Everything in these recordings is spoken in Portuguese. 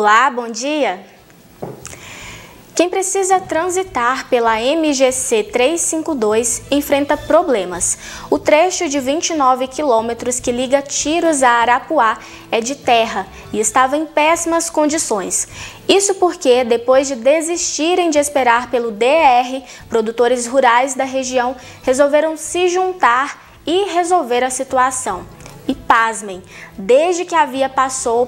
Olá, bom dia! Quem precisa transitar pela MGC 352 enfrenta problemas. O trecho de 29 quilômetros que liga Tiros a Arapuá é de terra e estava em péssimas condições. Isso porque, depois de desistirem de esperar pelo DER, produtores rurais da região resolveram se juntar e resolver a situação. E pasmem, desde que a via passou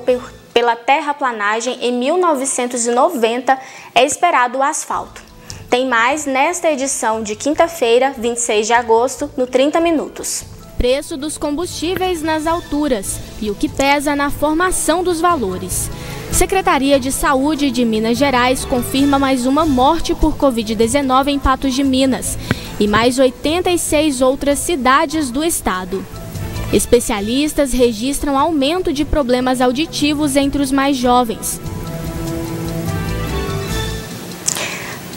pela terraplanagem em 1990, é esperado o asfalto. Tem mais nesta edição de quinta-feira, 26 de agosto, no 30 Minutos. Preço dos combustíveis nas alturas e o que pesa na formação dos valores. Secretaria de Saúde de Minas Gerais confirma mais uma morte por Covid-19 em Patos de Minas e mais 86 outras cidades do estado. Especialistas registram aumento de problemas auditivos entre os mais jovens.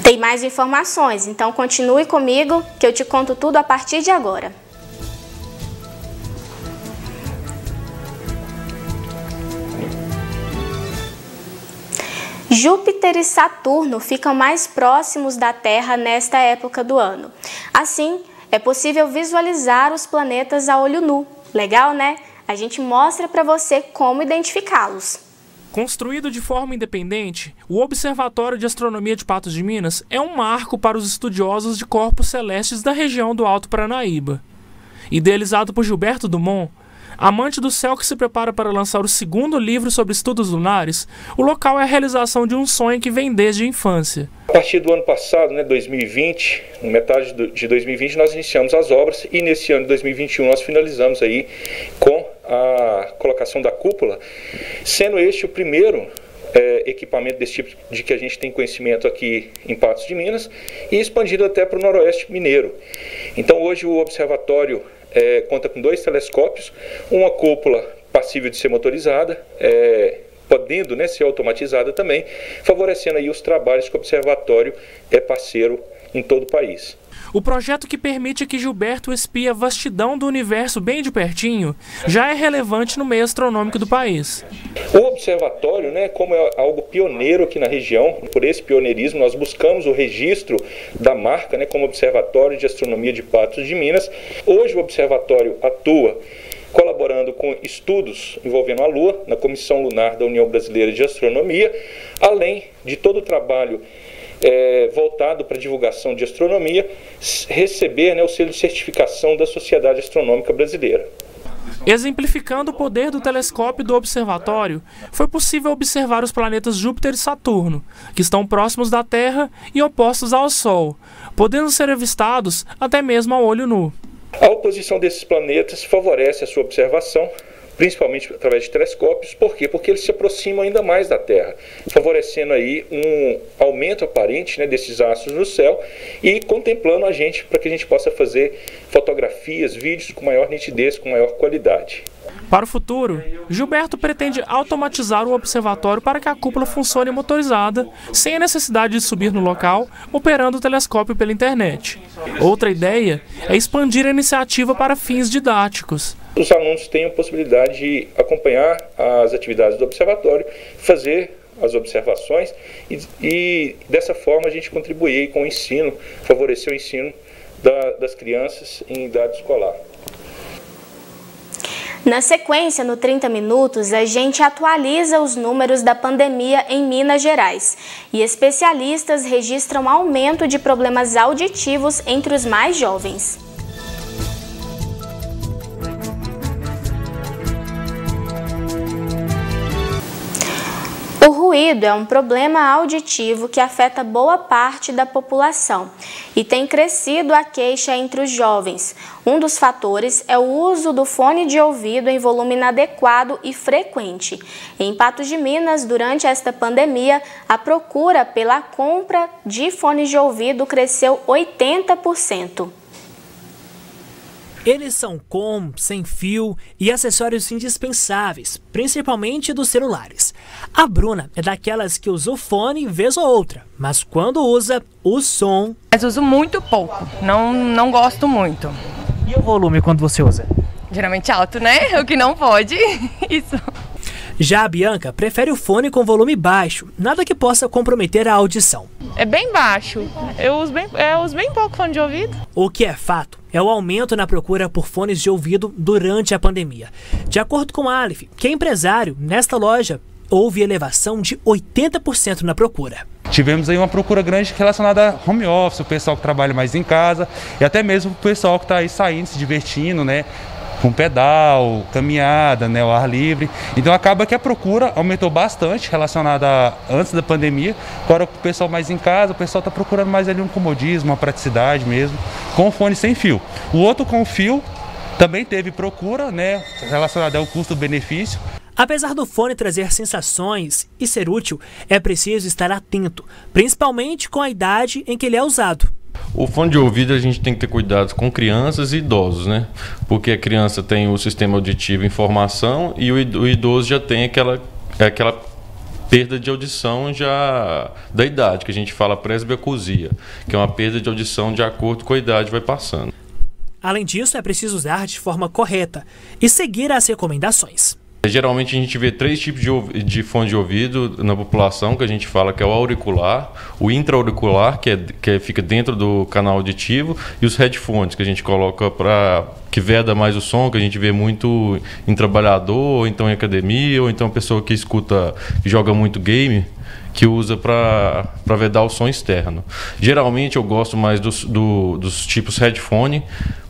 Tem mais informações, então continue comigo que eu te conto tudo a partir de agora. Júpiter e Saturno ficam mais próximos da Terra nesta época do ano. Assim, é possível visualizar os planetas a olho nu. Legal, né? A gente mostra para você como identificá-los. Construído de forma independente, o Observatório de Astronomia de Patos de Minas é um marco para os estudiosos de corpos celestes da região do Alto Paranaíba. Idealizado por Gilberto Dumont, amante do céu que se prepara para lançar o segundo livro sobre estudos lunares, o local é a realização de um sonho que vem desde a infância. A partir do ano passado, 2020, na metade de 2020, nós iniciamos as obras e nesse ano de 2021 nós finalizamos aí com a colocação da cúpula, sendo este o primeiro equipamento desse tipo de que a gente tem conhecimento aqui em Patos de Minas e expandido até para o Noroeste Mineiro. Então hoje o observatório conta com 2 telescópios, uma cúpula passível de ser motorizada, podendo ser automatizada também, favorecendo aí os trabalhos que o observatório é parceiro em todo o país. O projeto que permite que Gilberto espie a vastidão do universo bem de pertinho já é relevante no meio astronômico do país. O observatório, como é algo pioneiro aqui na região, por esse pioneirismo nós buscamos o registro da marca, como Observatório de Astronomia de Patos de Minas. Hoje o observatório atua colaborando com estudos envolvendo a Lua, na Comissão Lunar da União Brasileira de Astronomia, além de todo o trabalho voltado para a divulgação de astronomia, receber o selo de certificação da Sociedade Astronômica Brasileira. Exemplificando o poder do telescópio do observatório, foi possível observar os planetas Júpiter e Saturno, que estão próximos da Terra e opostos ao Sol, podendo ser avistados até mesmo ao olho nu. A oposição desses planetas favorece a sua observação, principalmente através de telescópios. Por quê? Porque eles se aproximam ainda mais da Terra, favorecendo aí um aumento aparente desses astros no céu e contemplando a gente para que a gente possa fazer fotografias, vídeos com maior nitidez, com maior qualidade. Para o futuro, Gilberto pretende automatizar o observatório para que a cúpula funcione motorizada, sem a necessidade de subir no local, operando o telescópio pela internet. Outra ideia é expandir a iniciativa para fins didáticos. Os alunos têm a possibilidade de acompanhar as atividades do observatório, fazer as observações e dessa forma a gente contribuir com o ensino, favorecer o ensino das crianças em idade escolar. Na sequência, no 30 Minutos, a gente atualiza os números da pandemia em Minas Gerais e especialistas registram aumento de problemas auditivos entre os mais jovens. O ruído é um problema auditivo que afeta boa parte da população e tem crescido a queixa entre os jovens. Um dos fatores é o uso do fone de ouvido em volume inadequado e frequente. Em Patos de Minas, durante esta pandemia, a procura pela compra de fones de ouvido cresceu 80%. Eles são com, sem fio e acessórios indispensáveis, principalmente dos celulares. A Bruna é daquelas que usa o fone vez ou outra, mas quando usa, o som... Mas uso muito pouco, não gosto muito. E o volume quando você usa? Geralmente alto, né? O que não pode, isso. Já a Bianca prefere o fone com volume baixo, nada que possa comprometer a audição. É bem baixo, eu uso bem pouco fone de ouvido. O que é fato é o aumento na procura por fones de ouvido durante a pandemia. De acordo com a Aleph, que é empresário, nesta loja houve elevação de 80% na procura. Tivemos aí uma procura grande relacionada a home office, o pessoal que trabalha mais em casa e até mesmo o pessoal que está aí saindo, se divertindo, né? Com pedal, caminhada, né, o ar livre. Então acaba que a procura aumentou bastante relacionada antes da pandemia. Agora o pessoal mais em casa, o pessoal está procurando mais ali um comodismo, uma praticidade mesmo, com o fone sem fio. O outro com fio também teve procura, né, relacionada ao custo-benefício. Apesar do fone trazer sensações e ser útil, é preciso estar atento, principalmente com a idade em que ele é usado. O fone de ouvido a gente tem que ter cuidado com crianças e idosos, né? Porque a criança tem o sistema auditivo em formação e o idoso já tem aquela perda de audição já da idade, que a gente fala presbiacusia, que é uma perda de audição de acordo com a idade vai passando. Além disso, é preciso usar de forma correta e seguir as recomendações. Geralmente a gente vê 3 tipos de fone de ouvido na população, que a gente fala que é o auricular, o intra-auricular, que fica dentro do canal auditivo, e os headphones, que a gente coloca que veda mais o som, que a gente vê muito em trabalhador, ou então em academia, ou então pessoa que joga muito game, que usa para vedar o som externo. Geralmente eu gosto mais dos tipos headphone,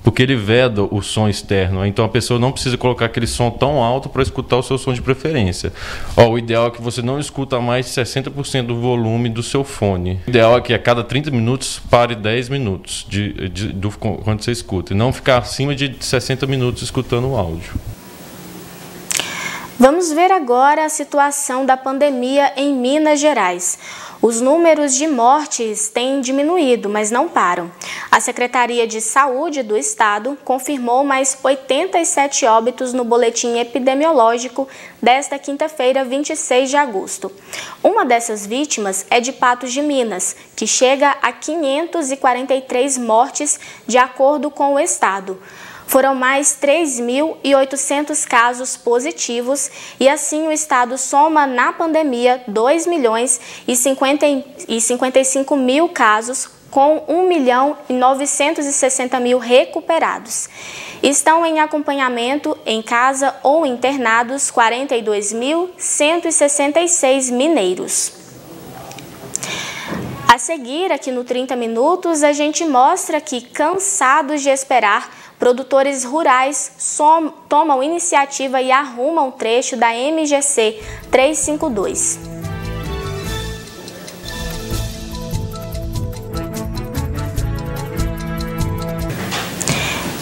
porque ele veda o som externo, então a pessoa não precisa colocar aquele som tão alto para escutar o seu som de preferência. O ideal é que você não escuta mais de 60% do volume do seu fone. O ideal é que a cada 30 minutos pare 10 minutos quando você escuta, e não ficar acima de 60 minutos escutando o áudio. Vamos ver agora a situação da pandemia em Minas Gerais. Os números de mortes têm diminuído, mas não param. A Secretaria de Saúde do Estado confirmou mais 87 óbitos no boletim epidemiológico desta quinta-feira, 26 de agosto. Uma dessas vítimas é de Patos de Minas, que chega a 543 mortes, de acordo com o Estado. Foram mais 3.800 casos positivos e assim o Estado soma na pandemia 2.055.000 casos, com 1.960.000 recuperados. Estão em acompanhamento em casa ou internados 42.166 mineiros. A seguir, aqui no 30 Minutos, a gente mostra que, cansados de esperar, produtores rurais tomam iniciativa e arrumam trecho da MGC 352.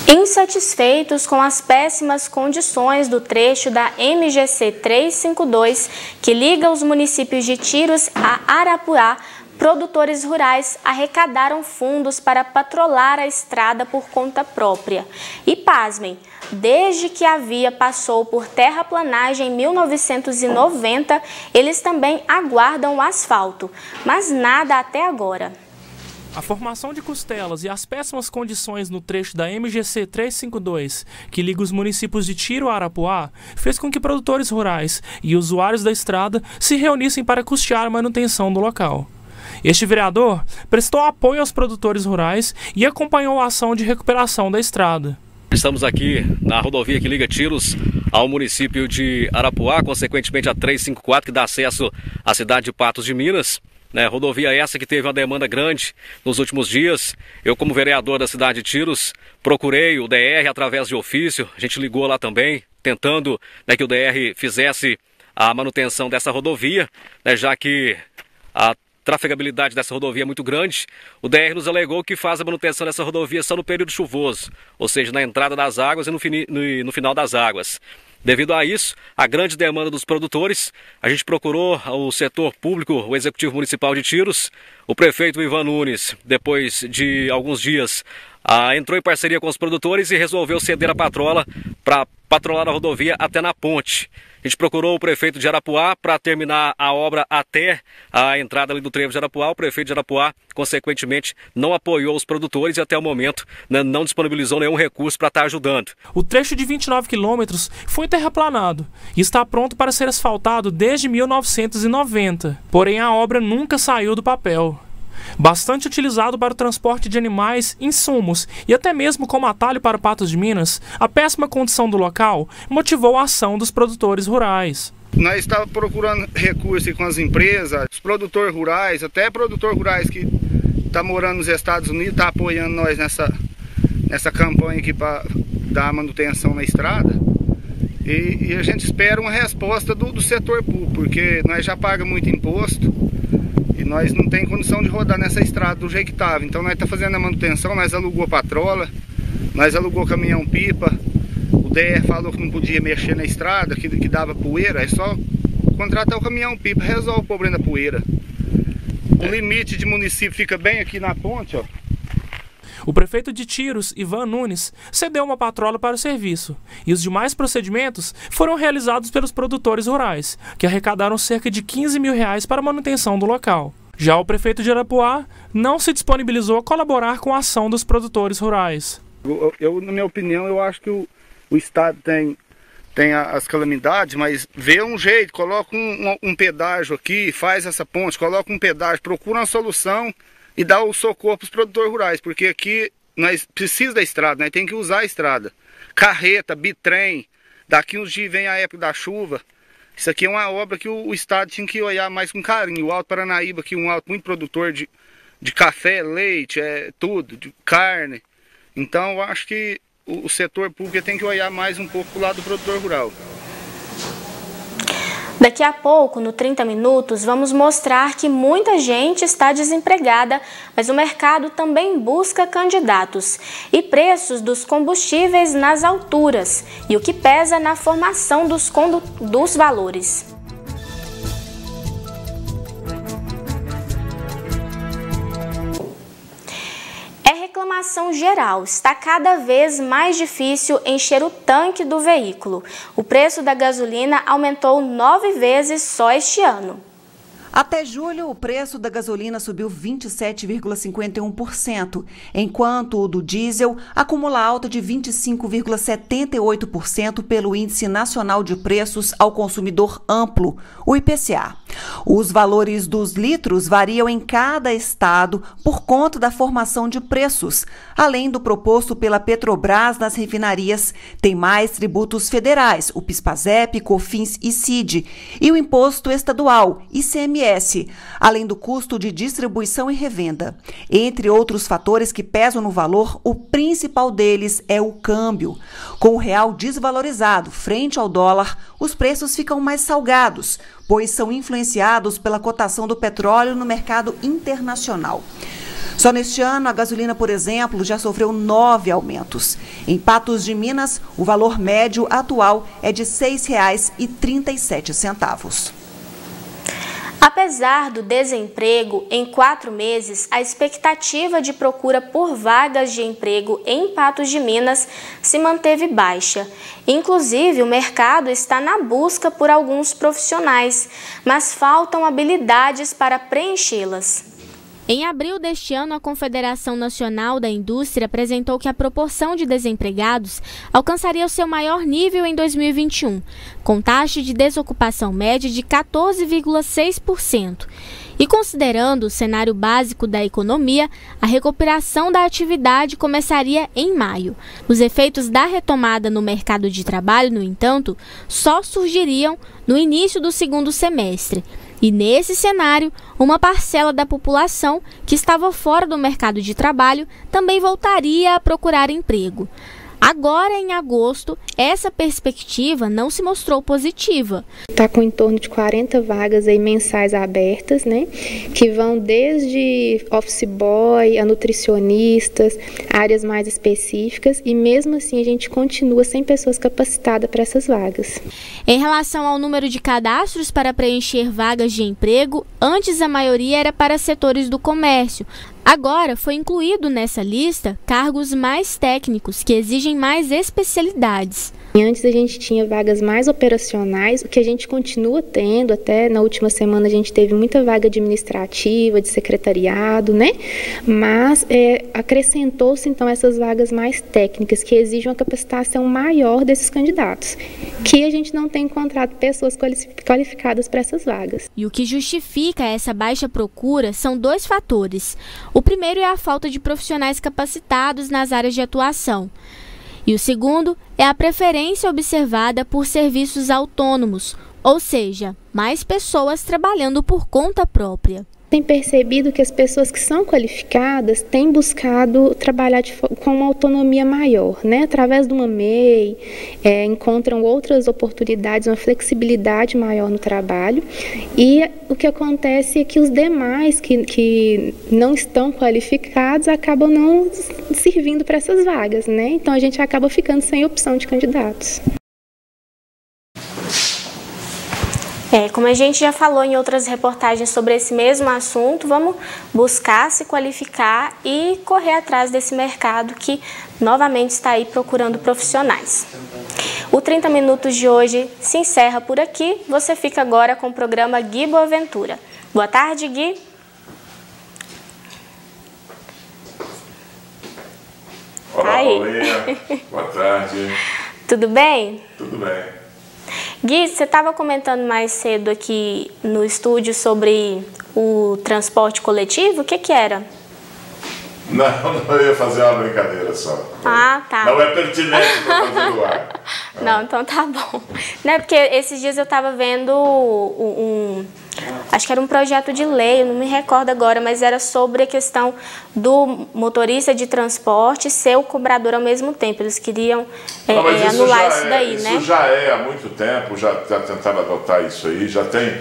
Insatisfeitos com as péssimas condições do trecho da MGC 352, que liga os municípios de Tiros a Arapuá, produtores rurais arrecadaram fundos para patrulhar a estrada por conta própria. E pasmem, desde que a via passou por terraplanagem em 1990, eles também aguardam o asfalto, mas nada até agora. A formação de costelas e as péssimas condições no trecho da MGC 352, que liga os municípios de Tiro a Arapuá, fez com que produtores rurais e usuários da estrada se reunissem para custear a manutenção do local. Este vereador prestou apoio aos produtores rurais e acompanhou a ação de recuperação da estrada. Estamos aqui na rodovia que liga Tiros ao município de Arapuá, consequentemente a 354, que dá acesso à cidade de Patos de Minas. Rodovia essa que teve uma demanda grande nos últimos dias. Eu, como vereador da cidade de Tiros, procurei o DR através de ofício. A gente ligou lá também, tentando que o DR fizesse a manutenção dessa rodovia, já que a trafegabilidade dessa rodovia é muito grande. O DR nos alegou que faz a manutenção dessa rodovia só no período chuvoso, ou seja, na entrada das águas e no final das águas. Devido a isso, a grande demanda dos produtores, a gente procurou o setor público, o Executivo Municipal de Tiros, o prefeito Ivan Nunes, depois de alguns dias, entrou em parceria com os produtores e resolveu ceder a patrola para patrulhar a rodovia até na ponte. A gente procurou o prefeito de Arapuá para terminar a obra até a entrada ali do trevo de Arapuá. O prefeito de Arapuá, consequentemente, não apoiou os produtores e até o momento, né, não disponibilizou nenhum recurso para estar ajudando. O trecho de 29 quilômetros foi terraplanado e está pronto para ser asfaltado desde 1990. Porém, a obra nunca saiu do papel. Bastante utilizado para o transporte de animais, insumos e até mesmo como atalho para Patos de Minas, a péssima condição do local motivou a ação dos produtores rurais. Nós estávamos procurando recursos com as empresas, os produtores rurais, até produtores rurais que estão morando nos Estados Unidos, estão apoiando nós nessa campanha aqui para dar manutenção na estrada. E a gente espera uma resposta do setor público, porque nós já pagamos muito imposto. E nós não tem condição de rodar nessa estrada do jeito que estava. Então nós estamos fazendo a manutenção, nós alugou patrola, nós alugou caminhão-pipa. O DR falou que não podia mexer na estrada, que dava poeira. É só contratar o caminhão-pipa, resolve o problema da poeira. O limite de município fica bem aqui na ponte, ó. O prefeito de Tiros, Ivan Nunes, cedeu uma patrola para o serviço, e os demais procedimentos foram realizados pelos produtores rurais, que arrecadaram cerca de R$15 mil para a manutenção do local. Já o prefeito de Arapuá não se disponibilizou a colaborar com a ação dos produtores rurais. Na minha opinião, eu acho que o Estado tem as calamidades, mas vê um jeito, coloca um pedágio aqui, faz essa ponte, coloca um pedágio, procura uma solução e dá o socorro para os produtores rurais, porque aqui nós precisamos da estrada, nós temos que usar a estrada. Carreta, bitrem, daqui uns dias vem a época da chuva. Isso aqui é uma obra que o Estado tinha que olhar mais com carinho. O Alto Paranaíba aqui é um alto muito produtor de café, leite, tudo, de carne. Então eu acho que o setor público tem que olhar mais um pouco para o lado do produtor rural. Daqui a pouco, no 30 Minutos, vamos mostrar que muita gente está desempregada, mas o mercado também busca candidatos. E preços dos combustíveis nas alturas e o que pesa na formação dos valores. Reclamação geral, está cada vez mais difícil encher o tanque do veículo. O preço da gasolina aumentou 9 vezes só este ano. Até julho, o preço da gasolina subiu 27,51%, enquanto o do diesel acumula alta de 25,78% pelo Índice Nacional de Preços ao Consumidor Amplo, o IPCA. Os valores dos litros variam em cada estado por conta da formação de preços. Além do proposto pela Petrobras nas refinarias, tem mais tributos federais, o PIS/PASEP, COFINS e CID, e o imposto estadual, ICMS, além do custo de distribuição e revenda. Entre outros fatores que pesam no valor, o principal deles é o câmbio. Com o real desvalorizado frente ao dólar, os preços ficam mais salgados, pois são influenciados pela cotação do petróleo no mercado internacional. Só neste ano, a gasolina, por exemplo, já sofreu 9 aumentos. Em Patos de Minas, o valor médio atual é de R$ 6,37. Apesar do desemprego, em 4 meses, a expectativa de procura por vagas de emprego em Patos de Minas se manteve baixa. Inclusive, o mercado está na busca por alguns profissionais, mas faltam habilidades para preenchê-las. Em abril deste ano, a Confederação Nacional da Indústria apresentou que a proporção de desempregados alcançaria o seu maior nível em 2021, com taxa de desocupação média de 14,6%. E considerando o cenário básico da economia, a recuperação da atividade começaria em maio. Os efeitos da retomada no mercado de trabalho, no entanto, só surgiriam no início do segundo semestre. E nesse cenário, uma parcela da população que estava fora do mercado de trabalho também voltaria a procurar emprego. Agora, em agosto, essa perspectiva não se mostrou positiva. Está com em torno de 40 vagas aí mensais abertas, né? Que vão desde office boy a nutricionistas, áreas mais específicas, e mesmo assim a gente continua sem pessoas capacitadas para essas vagas. Em relação ao número de cadastros para preencher vagas de emprego, antes a maioria era para setores do comércio. Agora foi incluído nessa lista cargos mais técnicos que exigem mais especialidades. Antes a gente tinha vagas mais operacionais, o que a gente continua tendo, até na última semana a gente teve muita vaga administrativa, de secretariado, né? Mas acrescentou-se então essas vagas mais técnicas, que exigem uma capacitação maior desses candidatos, que a gente não tem encontrado pessoas qualificadas para essas vagas. E o que justifica essa baixa procura são dois fatores. O primeiro é a falta de profissionais capacitados nas áreas de atuação. E o segundo é a preferência observada por serviços autônomos, ou seja, mais pessoas trabalhando por conta própria. Tem percebido que as pessoas que são qualificadas têm buscado trabalhar com uma autonomia maior, né? Através de uma MEI, encontram outras oportunidades, uma flexibilidade maior no trabalho. E o que acontece é que os demais que não estão qualificados acabam não servindo para essas vagas, né? Então a gente acaba ficando sem opção de candidatos. Como a gente já falou em outras reportagens sobre esse mesmo assunto, vamos buscar se qualificar e correr atrás desse mercado que novamente está aí procurando profissionais. O 30 Minutos de hoje se encerra por aqui. Você fica agora com o programa Gui Boaventura. Boa tarde, Gui. Olá, Paulinha. Boa tarde. Tudo bem? Tudo bem. Gui, você estava comentando mais cedo aqui no estúdio sobre o transporte coletivo, o que era? Não, eu ia fazer uma brincadeira só. Ah, tá. Não é pertinente para fazer no ar. Não, então tá bom. Não é porque esses dias eu estava vendo acho que era um projeto de lei, eu não me recordo agora, mas era sobre a questão do motorista de transporte ser o cobrador ao mesmo tempo. Eles queriam anular isso daí, né? Isso já é há muito tempo, já tentaram adotar isso aí, já tem.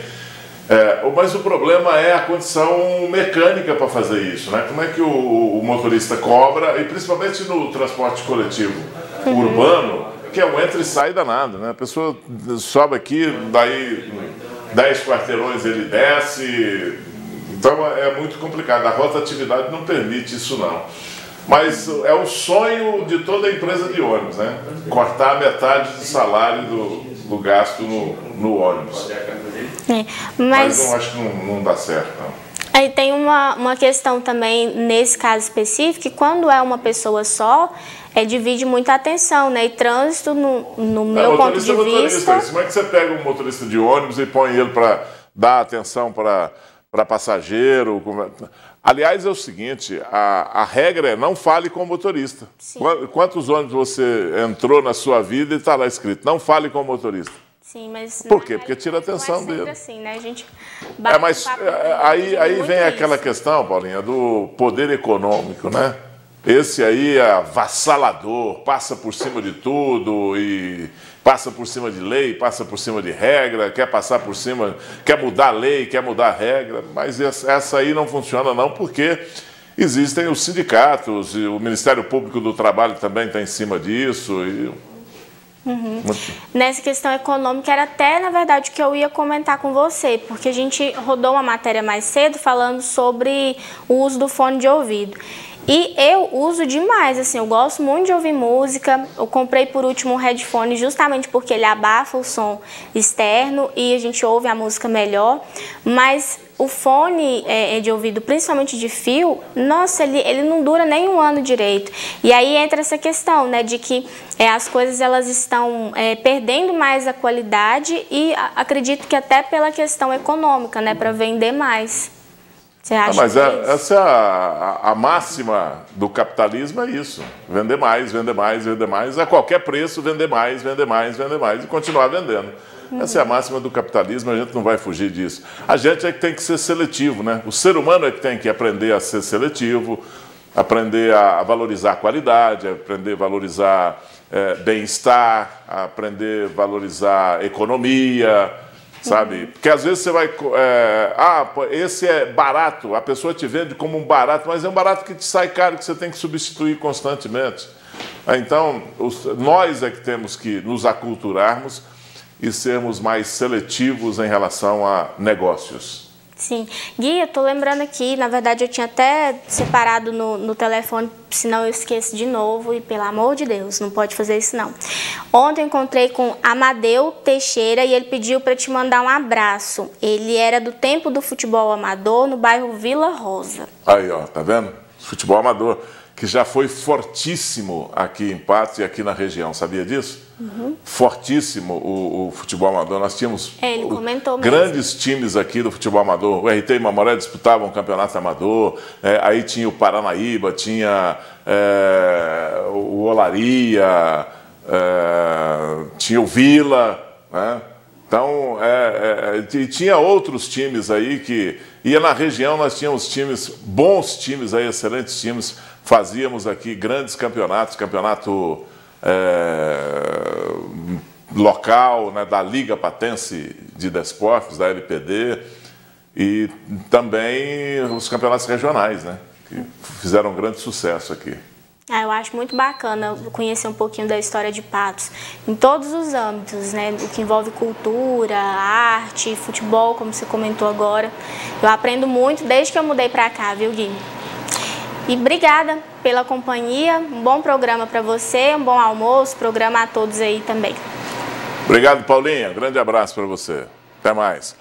Mas o problema é a condição mecânica para fazer isso, né? Como é que o motorista cobra, e principalmente no transporte coletivo urbano, que é um entra e sai danado, né? A pessoa sobe aqui, daí 10 quarteirões ele desce, então é muito complicado. A rotatividade não permite isso não. Mas é o sonho de toda empresa de ônibus, né? Cortar metade do salário do gasto no ônibus. Mas não, acho que não dá certo, não. Aí tem uma questão também, nesse caso específico, que quando é uma pessoa só, divide muita atenção, né? E trânsito, no meu ponto de vista... Como é que você pega um motorista de ônibus e põe ele para dar atenção para passageiro? Aliás, é o seguinte, a regra é não fale com o motorista. Quantos ônibus você entrou na sua vida e está lá escrito, não fale com o motorista? Sim, mas por quê? Porque tira a atenção dele. Assim, né? A gente mas aí vem aquela questão, Paulinha, do poder econômico, né? Esse aí é avassalador, passa por cima de tudo e passa por cima de lei, passa por cima de regra, quer passar por cima, quer mudar a lei, quer mudar a regra, mas essa aí não funciona não, porque existem os sindicatos e o Ministério Público do Trabalho também está em cima disso. Nessa questão econômica era até, na verdade, o que eu ia comentar com você, porque a gente rodou uma matéria mais cedo falando sobre o uso do fone de ouvido. E eu uso demais, assim, eu gosto muito de ouvir música. Eu comprei por último um headphone justamente porque ele abafa o som externo e a gente ouve a música melhor. Mas o fone de ouvido, principalmente de fio, nossa, ele não dura nem um ano direito. E aí entra essa questão, né, de que as coisas elas estão perdendo mais a qualidade e acredito que até pela questão econômica, né, para vender mais. Você acha mas essa é a máxima do capitalismo, é isso. Vender mais, vender mais, vender mais. A qualquer preço, vender mais, vender mais, vender mais e continuar vendendo. Essa é a máxima do capitalismo, a gente não vai fugir disso. A gente é que tem que ser seletivo, né? O ser humano é que tem que aprender a ser seletivo, aprender a valorizar a qualidade, aprender a valorizar bem-estar, aprender a valorizar economia, sabe? Porque às vezes você vai... esse é barato, a pessoa te vende como um barato, mas é um barato que te sai caro, que você tem que substituir constantemente. Então, nós é que temos que nos aculturarmos e sermos mais seletivos em relação a negócios. Sim. Gui, eu tô lembrando aqui, na verdade eu tinha até separado no telefone, senão eu esqueço de novo e pelo amor de Deus, não pode fazer isso não. Ontem eu encontrei com Amadeu Teixeira e ele pediu para te mandar um abraço. Ele era do tempo do futebol amador no bairro Vila Rosa. Aí, ó, tá vendo? Futebol amador, que já foi fortíssimo aqui em Patos e aqui na região, sabia disso? Uhum. Fortíssimo o futebol amador. Nós tínhamos ele comentou grandes times aqui do futebol amador. O RT e Mamoré disputavam um campeonato amador, aí tinha o Paranaíba, tinha o Olaria, tinha o Vila, né? Então, tinha outros times aí que... E na região nós tínhamos times, bons times aí, excelentes times. Fazíamos aqui grandes campeonatos, campeonato local, né, da Liga Patense de Desportos, da LPD, e também os campeonatos regionais, né, que fizeram um grande sucesso aqui. Eu acho muito bacana conhecer um pouquinho da história de Patos, em todos os âmbitos, né? O que envolve cultura, arte, futebol, como você comentou agora. Eu aprendo muito desde que eu mudei para cá, viu, Gui? E obrigada pela companhia, um bom programa para você, um bom almoço, programa a todos aí também. Obrigado, Paulinha. Grande abraço para você. Até mais.